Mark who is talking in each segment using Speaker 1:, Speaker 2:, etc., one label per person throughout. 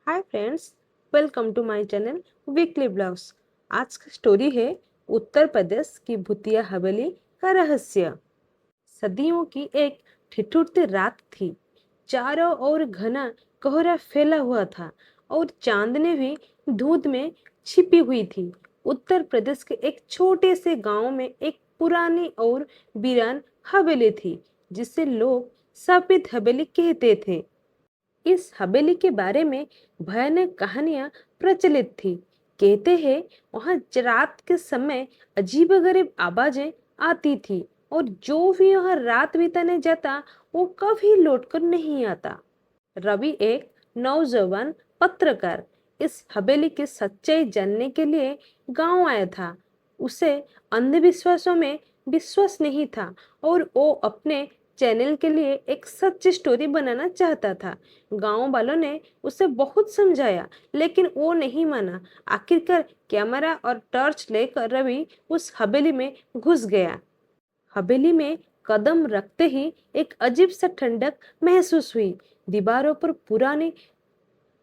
Speaker 1: Hi friends, welcome to my channel weekly blogs. आज का story है उत्तर प्रदेश की भूतिया हवेली का रहस्य। सदियों की एक ठिठुरती रात थी। चारों ओर घना कोहरा फैला हुआ था और चांदनी भी धुंध में छिपी हुई थी। उत्तर प्रदेश के एक छोटे से गांव में एक पुरानी और वीरान हवेली थी, जिसे लोग सफेद हवेली कहते थे। इस हवेली के बारे में भयानक कहानियां प्रचलित थी। कहते हैं वहां रात के समय अजीबोगरीब आवाजें आती थी और जो भी वहां रात बिताने जाता वो कभी लौटकर नहीं आता। रवि एक नौजवान पत्रकार इस हवेली की सच्चाई जानने के लिए गांव आया था। उसे अंधविश्वासों में विश्वास नहीं था और वो अपने चैनल के लिए एक सच्ची स्टोरी बनाना चाहता था। गांव वालों ने उसे बहुत समझाया, लेकिन वो नहीं माना। आखिरकार कैमरा और टॉर्च लेकर रवि उस हवेली में घुस गया। हवेली में कदम रखते ही एक अजीब सा ठंडक महसूस हुई। दीवारों पर पुरानी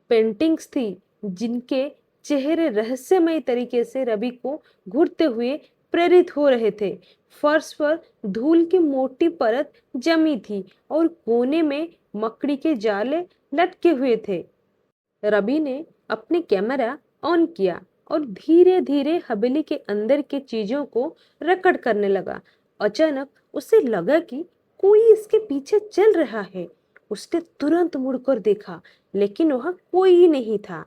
Speaker 1: पेंटिंग्स थी, जिनके चेहरे रहस्यमय तरीके से रवि को घूरते हुए प्रेरित हो रहे थे। फर्श पर धूल की मोटी परत जमी थी और कोने में मकड़ी के जाले लटके हुए थे। रवि ने अपने कैमरा ऑन किया और धीरे धीरे हवेली के अंदर की चीजों को रिकॉर्ड करने लगा। अचानक उसे लगा कि कोई इसके पीछे चल रहा है। उसने तुरंत मुड़कर देखा, लेकिन वहां कोई नहीं था।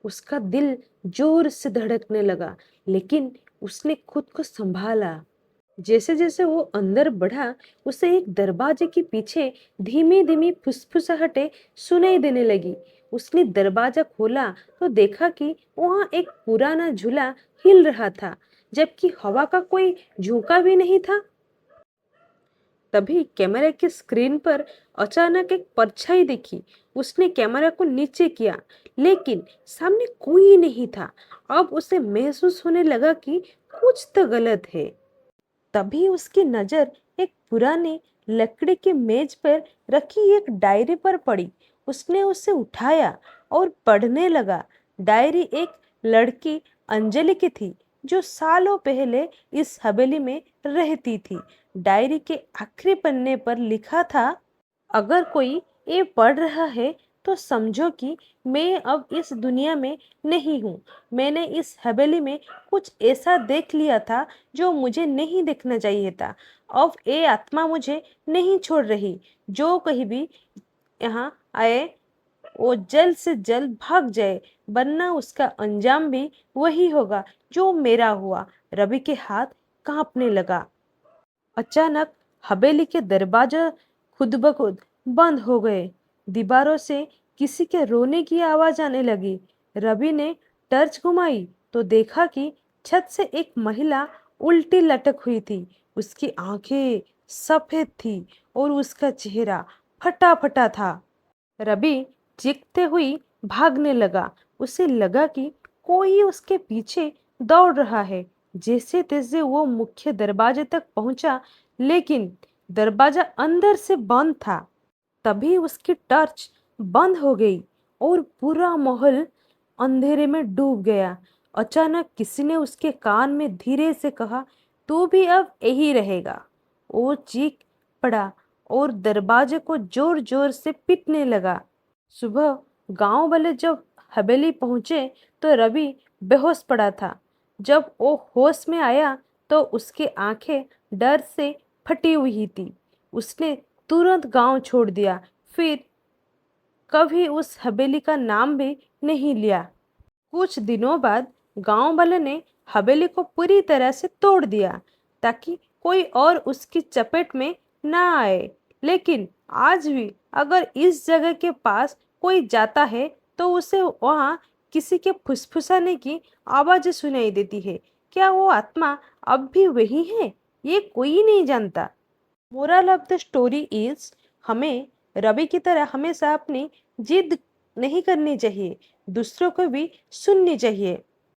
Speaker 1: उसका दिल जोर से धड़कने लगा, लेकिन उसने खुद को संभाला। जैसे जैसे वो अंदर बढ़ा, उसे एक दरवाजे के पीछे धीमी धीमी फुसफुसाहटें सुनाई देने लगी। उसने दरवाजा खोला तो देखा कि वहां एक पुराना झूला हिल रहा था, जबकि हवा का कोई झोंका भी नहीं था। तभी कैमरे की स्क्रीन पर अचानक एक परछाई दिखी। उसने कैमरा को नीचे किया, लेकिन सामने कोई नहीं था। अब उसे महसूस होने लगा कि कुछ तो गलत है। तभी उसकी नजर एक पुरानी लकड़ी की मेज पर रखी एक डायरी पर पड़ी। उसने उसे उठाया और पढ़ने लगा। डायरी एक लड़की अंजलि की थी, जो सालों पहले इस हवेली में रहती थी। डायरी के आखिरी पन्ने पर लिखा था, अगर कोई ये पढ़ रहा है तो समझो कि मैं अब इस दुनिया में नहीं हूँ। मैंने इस हवेली में कुछ ऐसा देख लिया था जो मुझे नहीं देखना चाहिए था। अब ये आत्मा मुझे नहीं छोड़ रही। जो कहीं भी यहाँ आए वो जल्द से जल्द भाग जाए, वरना उसका अंजाम भी वही होगा जो मेरा हुआ। रवि के हाथ कांपने लगा। अचानक हवेली के दरवाजा खुद ब खुद बंद हो गए। दीवारों से किसी के रोने की आवाज आने लगी। रवि ने टर्च घुमाई तो देखा कि छत से एक महिला उल्टी लटक हुई थी। उसकी आंखें सफेद थी और उसका चेहरा फटा फटा था। रवि चीखते हुई भागने लगा। उसे लगा कि कोई उसके पीछे दौड़ रहा है। जैसे तैसे वो मुख्य दरवाजे तक पहुंचा, लेकिन दरवाजा अंदर से बंद था। तभी उसकी टॉर्च बंद हो गई और पूरा माहौल अंधेरे में डूब गया। अचानक किसी ने उसके कान में धीरे से कहा, तू भी अब यही रहेगा। वो चीख पड़ा और दरवाजे को जोर जोर से पीटने लगा। सुबह गांव वाले जब हवेली पहुंचे तो रवि बेहोश पड़ा था। जब वो होश में आया तो उसकी आंखें डर से फटी हुई थी। उसने तुरंत गांव छोड़ दिया, फिर कभी उस हवेली का नाम भी नहीं लिया। कुछ दिनों बाद गांव वाले ने हवेली को पूरी तरह से तोड़ दिया, ताकि कोई और उसकी चपेट में ना आए। लेकिन आज भी अगर इस जगह के पास कोई जाता है तो उसे वहां किसी के फुसफुसाने की आवाज सुनाई देती है। क्या वो आत्मा अब भी वही है, ये कोई नहीं जानता। Moral of the story is, हमें रवि की तरह हमेशा अपनी जिद नहीं करनी चाहिए, दूसरों को भी सुननी चाहिए।